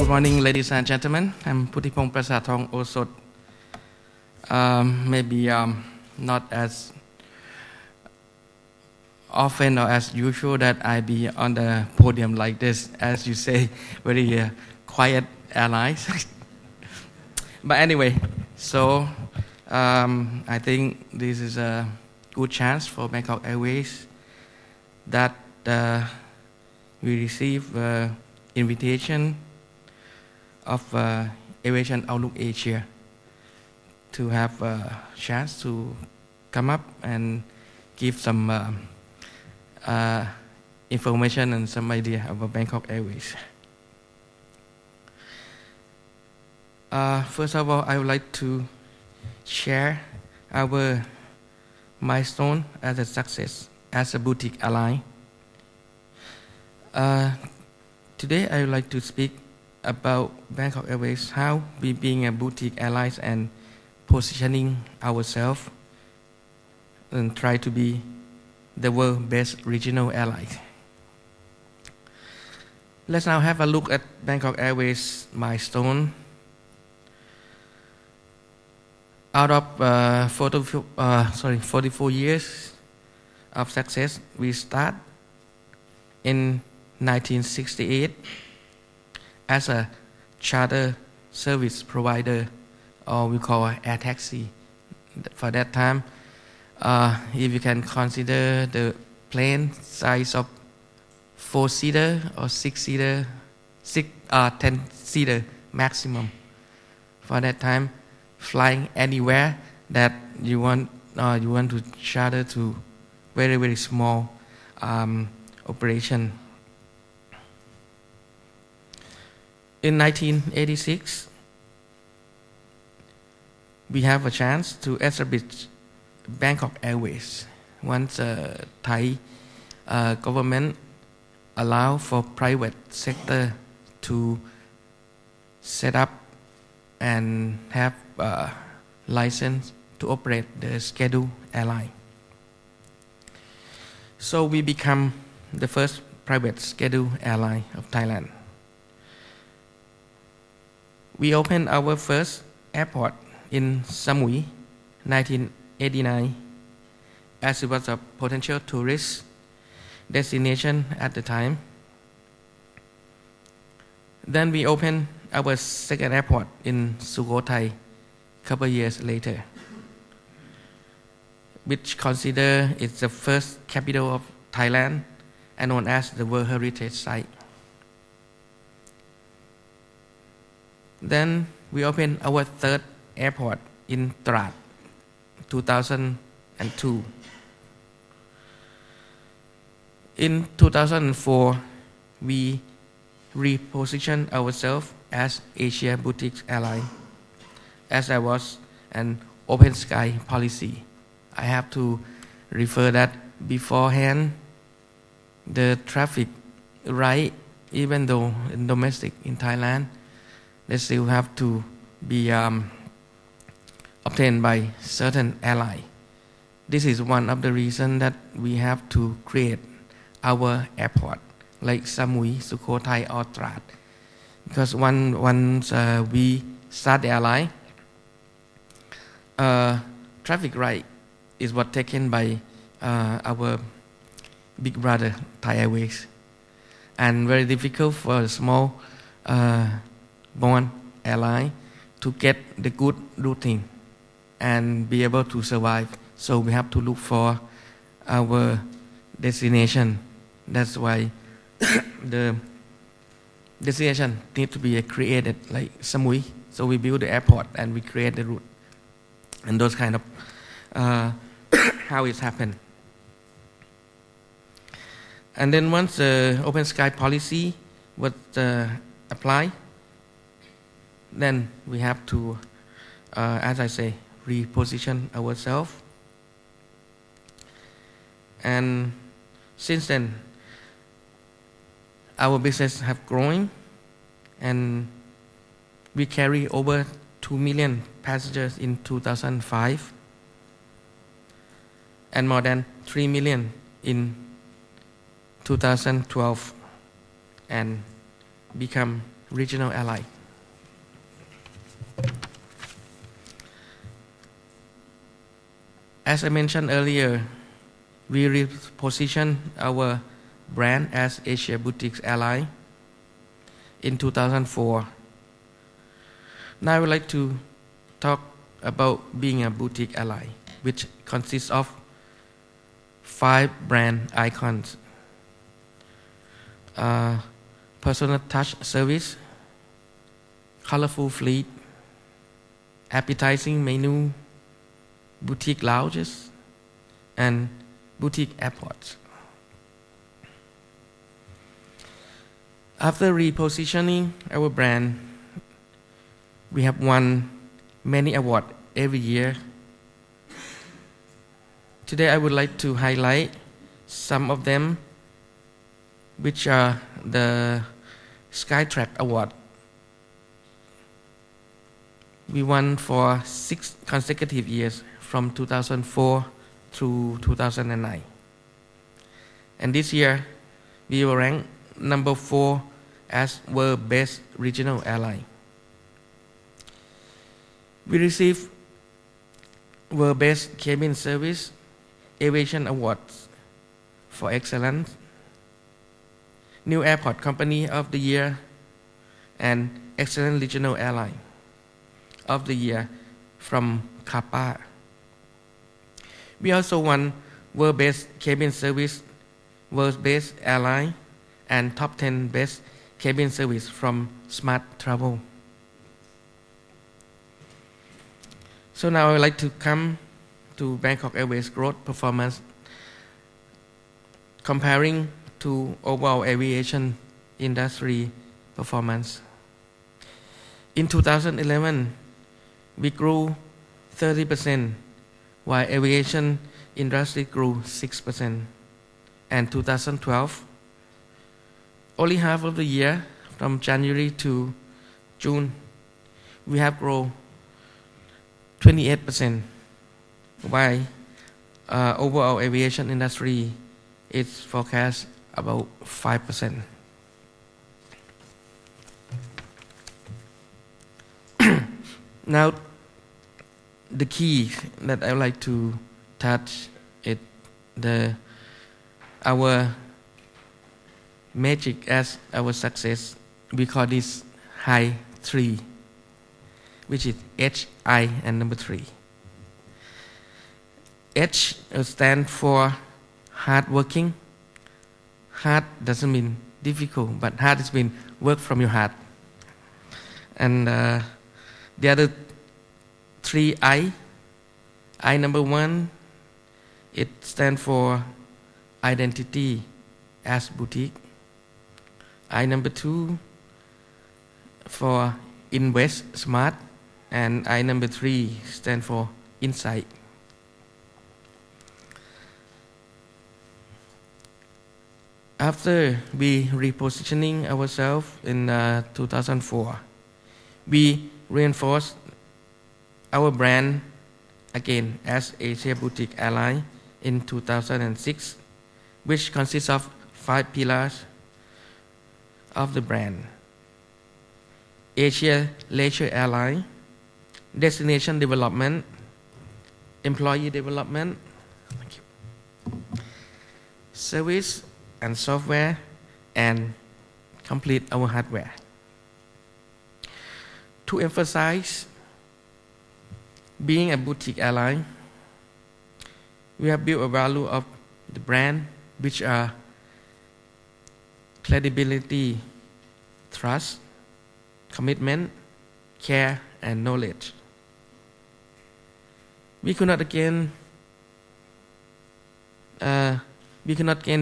Good morning, ladies and gentlemen. I'm Puttipong Prasarttong-Osoth. Maybe not as often or as usual that I be on the podium like this, as you say, very quiet airlines. But anyway, so I think this is a good chance for Bangkok Airways that we receive invitation of Aviation Outlook Asia to have a chance to come up and give some information and some idea about Bangkok Airways. First of all, I would like to share our milestone as a success as a boutique airline. Today, I would like to speak about Bangkok Airways, how we being a boutique airline and positioning ourselves and try to be the world's best regional airline. Let's now have a look at Bangkok Airways milestone. Out of 44 years of success, we start in 1968 as a charter service provider, or we call air taxi. For that time, if you can consider the plane size of 4-seater or 6-seater, 10-seater maximum. For that time, flying anywhere that you want to charter to very, very small operation. In 1986, we have a chance to establish Bangkok Airways. Once Thai government allow for private sector to set up and have a license to operate the scheduled airline. So we become the first private scheduled airline of Thailand. We opened our first airport in Samui, 1989, as it was a potential tourist destination at the time. Then we opened our second airport in Sukhothai a couple years later, which considered it's the first capital of Thailand and known as the World Heritage Site. Then we opened our third airport in Trat, 2002. In 2004, we repositioned ourselves as Asia Boutique Airline, as there was an open sky policy. I have to refer that beforehand, the traffic right, even though in domestic in Thailand, they still have to be obtained by certain airline. This is one of the reasons that we have to create our airport, like Samui, Sukhothai, or Trat. Because once we start the airline, traffic right is what taken by our big brother Thai Airways, and very difficult for a small born airline to get the good routing and be able to survive. So we have to look for our destination. That's why the destination need to be created like Samui. So we build the airport and we create the route. And those kind of how it happened. And then once the open sky policy was applied, then we have to, as I say, reposition ourselves. And since then, our business have grown, and we carry over 2 million passengers in 2005, and more than 3 million in 2012, and become regional airline. As I mentioned earlier, we repositioned our brand as Asia Boutique Airline in 2004. Now I would like to talk about being a boutique airline, which consists of 5 brand icons: personal touch service, colorful fleet, appetizing menu, boutique lounges, and boutique airports. After repositioning our brand, we have won many awards every year. Today I would like to highlight some of them, which are the Skytrack Award. We won for 6 consecutive years from 2004 through 2009. And this year, we were ranked number 4 as world best regional airline. We received world best cabin service Aviation Awards for excellence, New Airport Company of the Year, and Excellent Regional Airline of the Year from CAPA. We also won World Best Cabin Service, World Best Airline, and Top 10 Best Cabin Service from Smart Travel. So now I would like to come to Bangkok Airways growth performance comparing to overall aviation industry performance. In 2011, we grew 30%, while aviation industry grew 6%. And 2012, only half of the year, from January to June, we have grown 28%, while overall aviation industry is forecast about 5%. Now, the key that I would like to touch is our magic as our success. We call this high 3, which is H, I, and number 3. H stands for hard working. Hard doesn't mean difficult, but hard is mean work from your heart. And the other 3 I number 1, it stands for identity as boutique. I number 2 for invest smart, and I number 3 stand for insight. After we repositioning ourselves in 2004, we reinforced our brand again as Asia Boutique Airline in 2006, which consists of 5 pillars of the brand: Asia Leisure Airline, Destination Development, Employee Development, Service and Software, and complete our hardware. To emphasize being a boutique airline, we have built a value of the brand, which are credibility, trust, commitment, care, and knowledge. We could not gain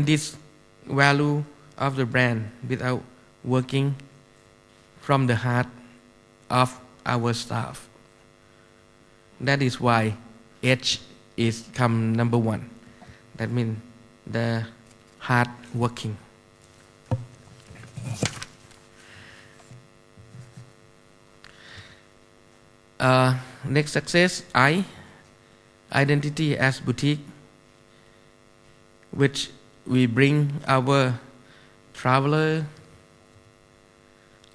this value of the brand without working from the heart of our staff. That is why H is come number 1. That means the hard working. Next success, I, identity as boutique, which we bring our traveler,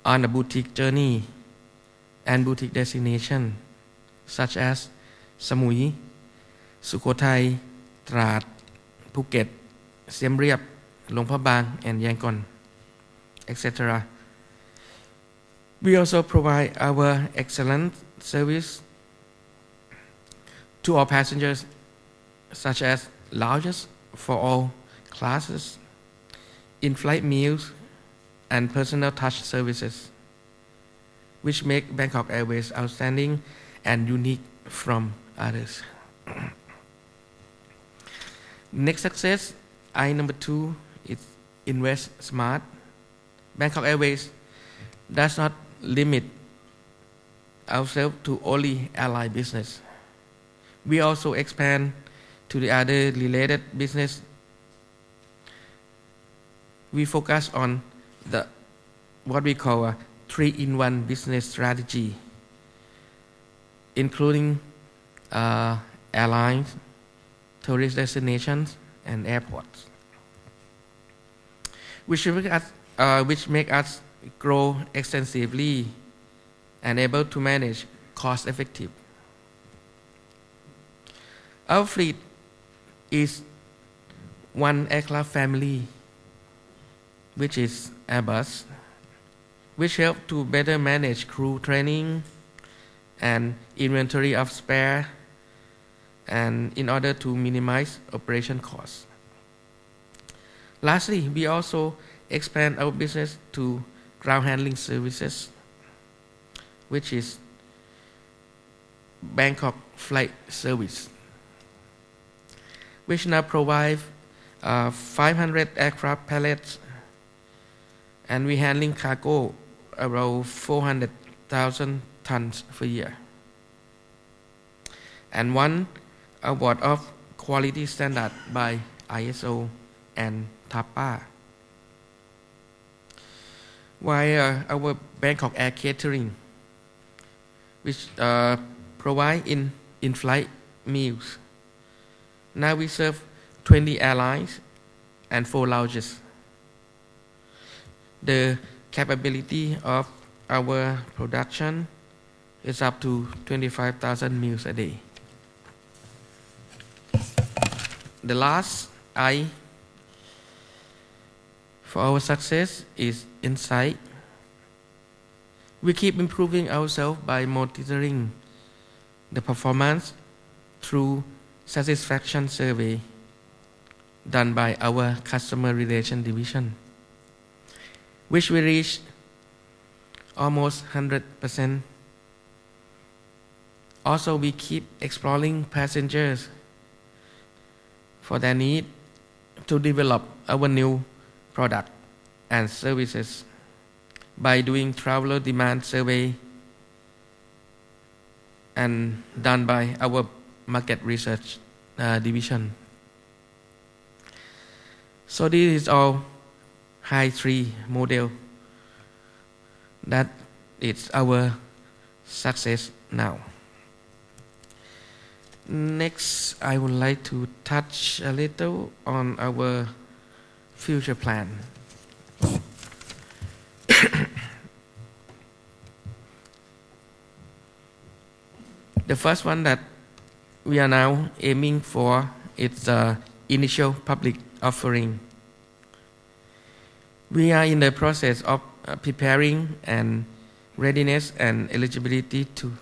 on a boutique journey and boutique destination such as Samui, Sukhothai, Trat, Phuket, Siem Reap, Luang Prabang, and Yangon, etc. We also provide our excellent service to our passengers, such as lounges for all classes, in-flight meals, and personal touch services, which make Bangkok Airways outstanding and unique from others. Next success, number 2, is invest smart. Bangkok Airways does not limit ourselves to only airline business. We also expand to the other related business. We focus on what we call a 3-in-1 business strategy, including airlines, tourist destinations, and airports, which make us grow extensively and able to manage cost effective. Our fleet is one aircraft family, which is Airbus, which help to better manage crew training and inventory of spare, and in order to minimize operation costs. Lastly, we also expand our business to ground handling services, which is Bangkok Flight Service, which now provide 500 aircraft pallets, and we handling cargo around 400,000 tons per year, and one award of quality standard by ISO and TAPA. While our Bangkok Air Catering, which provide in-flight meals, now we serve 20 airlines and 4 lounges. The capability of our production is up to 25,000 meals a day. The last I for our success is insight. We keep improving ourselves by monitoring the performance through satisfaction survey done by our customer relation division, which we reached almost 100%. Also, we keep exploring passengers for their need to develop our new product and services by doing traveler demand survey and done by our market research division. So this is all high 3 model that is our success now. Next, I would like to touch a little on our future plan. The first one that we are now aiming for is the initial public offering. We are in the process of preparing and readiness and eligibility to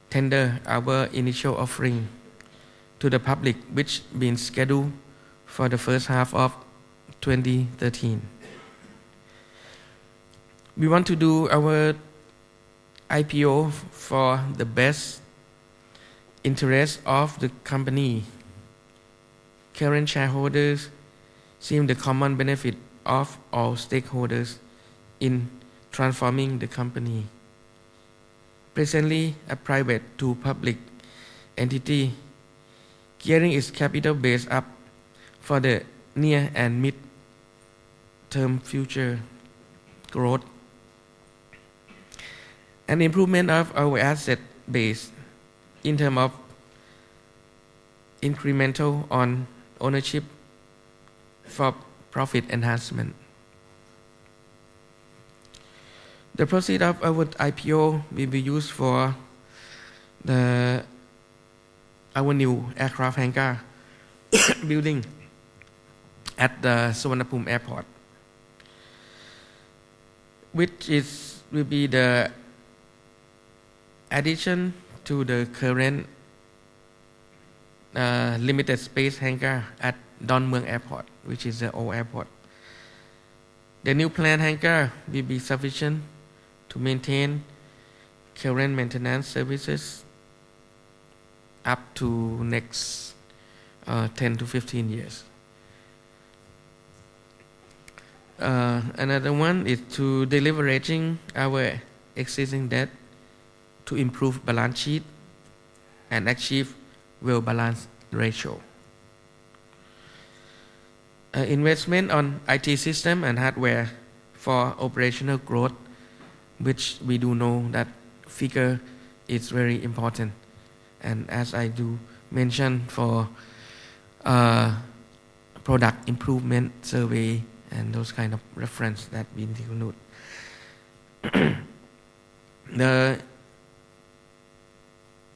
tender our initial offering to the public, which been scheduled for the first half of 2013. We want to do our IPO for the best interest of the company. Current shareholders seem the common benefit of all stakeholders in transforming the company. Presently, a private to public entity, gearing its capital base up for the near and mid-term future growth. An improvement of our asset base in terms of incremental on ownership for profit enhancement. The proceeds of our IPO will be used for our new aircraft hangar building at the Suvarnabhumi airport, which will be the addition to the current limited space hangar at Don Mueang Airport, which is the old airport. The new planned hangar will be sufficient to maintain current maintenance services up to next 10 to 15 years. Another one is to deleveraging our existing debt to improve balance sheet and achieve well-balanced ratio. Investment on IT system and hardware for operational growth, which we do know that figure is very important. And as I do mention for product improvement survey and those kind of reference that we need to note. The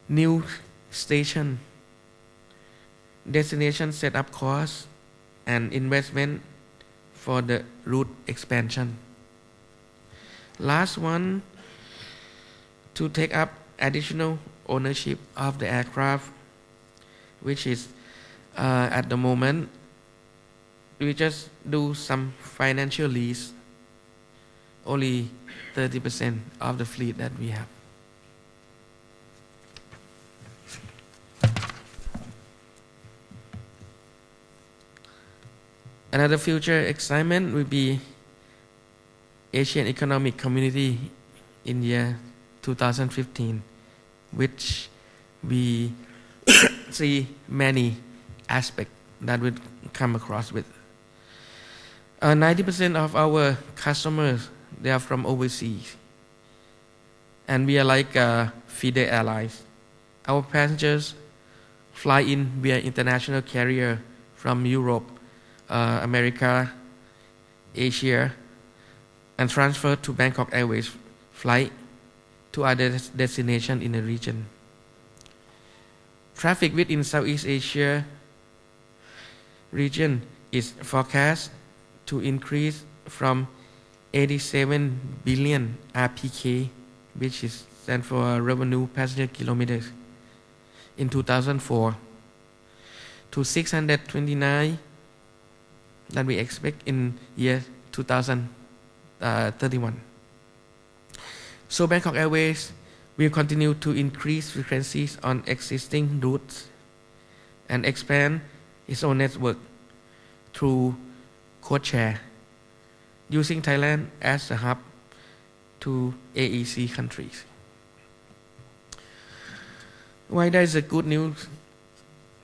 new station destination setup cost and investment for the route expansion. Last one, to take up additional ownership of the aircraft, which is at the moment we just do some financial lease, only 30% of the fleet that we have. Another future excitement will be Asian Economic Community in year 2015, which we see many aspects that we come across with. 90% of our customers, they are from overseas, and we are like feeder airlines. Our passengers fly in via international carrier from Europe, America, Asia, and transfer to Bangkok Airways flight to other destinations in the region. Traffic within Southeast Asia region is forecast to increase from 87 billion RPK, which is stand for revenue passenger kilometers, in 2004 to 629 that we expect in year 2031. So Bangkok Airways will continue to increase frequencies on existing routes and expand its own network through code share, using Thailand as a hub to AEC countries. While there is a good news,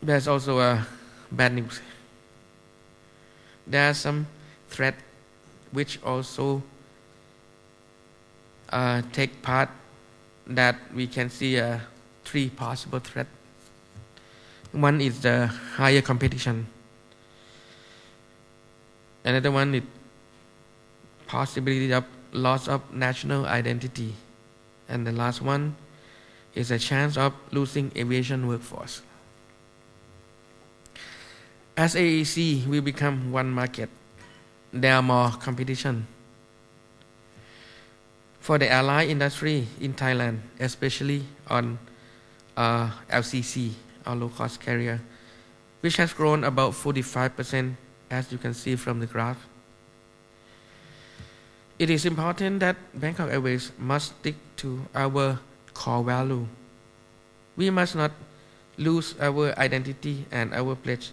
there's also a bad news. There are some threats which also take part that we can see three possible threats. One is the higher competition. Another one is possibility of loss of national identity. And the last one is a chance of losing aviation workforce. As AEC, we become one market. There are more competition. For the airline industry in Thailand, especially on LCC, or low-cost carrier, which has grown about 45%, as you can see from the graph. It is important that Bangkok Airways must stick to our core value. We must not lose our identity and our pledge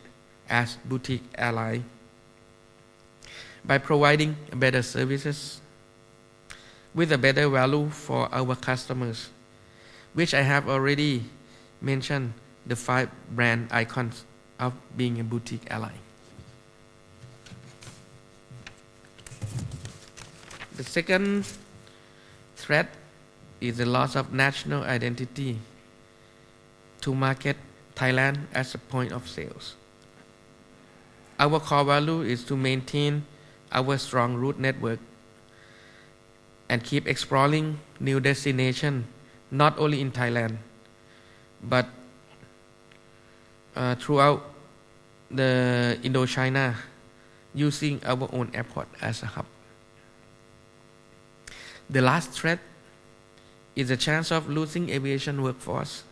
as boutique airline by providing better services with a better value for our customers, which I have already mentioned, the 5 brand icons of being a boutique airline. The second threat is the loss of national identity to market Thailand as a point of sales. Our core value is to maintain our strong route network and keep exploring new destinations, not only in Thailand, but throughout the Indochina, using our own airport as a hub. The last threat is the chance of losing aviation workforce.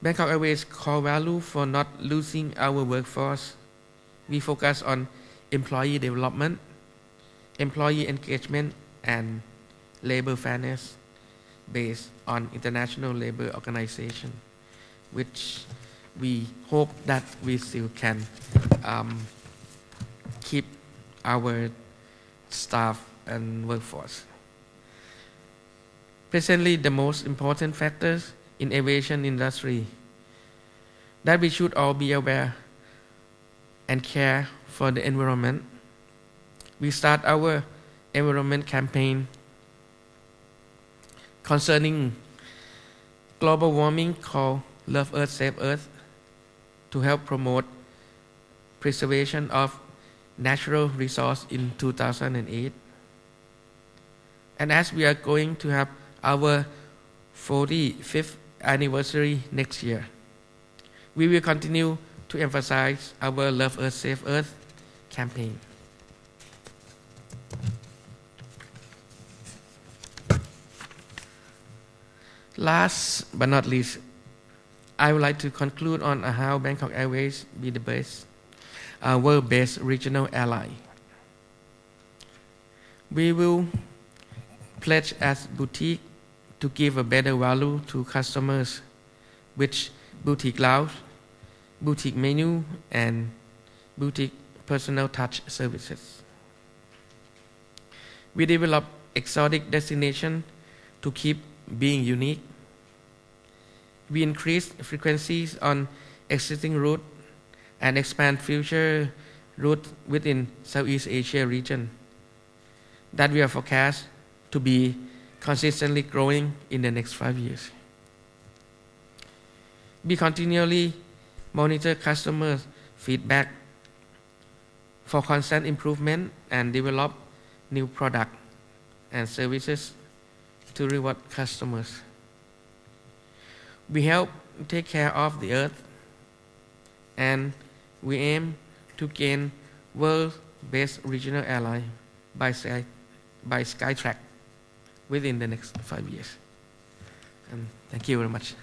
Bangkok Airways' core value for not losing our workforce, we focus on employee development, employee engagement, and labor fairness based on International Labor Organization, which we hope that we still can keep our staff and workforce. Presently, the most important factors in aviation industry that we should all be aware and care for the environment. We start our environment campaign concerning global warming called Love Earth, Save Earth to help promote preservation of natural resource in 2008. And as we are going to have our 45th anniversary next year, we will continue to emphasize our Love Earth, Save Earth campaign. Last but not least, I would like to conclude on how Bangkok Airways be the best world-based regional airline. We will pledge as boutique to give a better value to customers, which boutique lounge, boutique menu, and boutique personal touch services. We develop exotic destinations to keep being unique. We increase frequencies on existing routes and expand future routes within Southeast Asia region that we are forecast to be consistently growing in the next 5 years. We continually monitor customer feedback for constant improvement and develop new products and services to reward customers. We help take care of the earth, and we aim to gain world-based regional airline by Skytrack within the next 5 years. And thank you very much.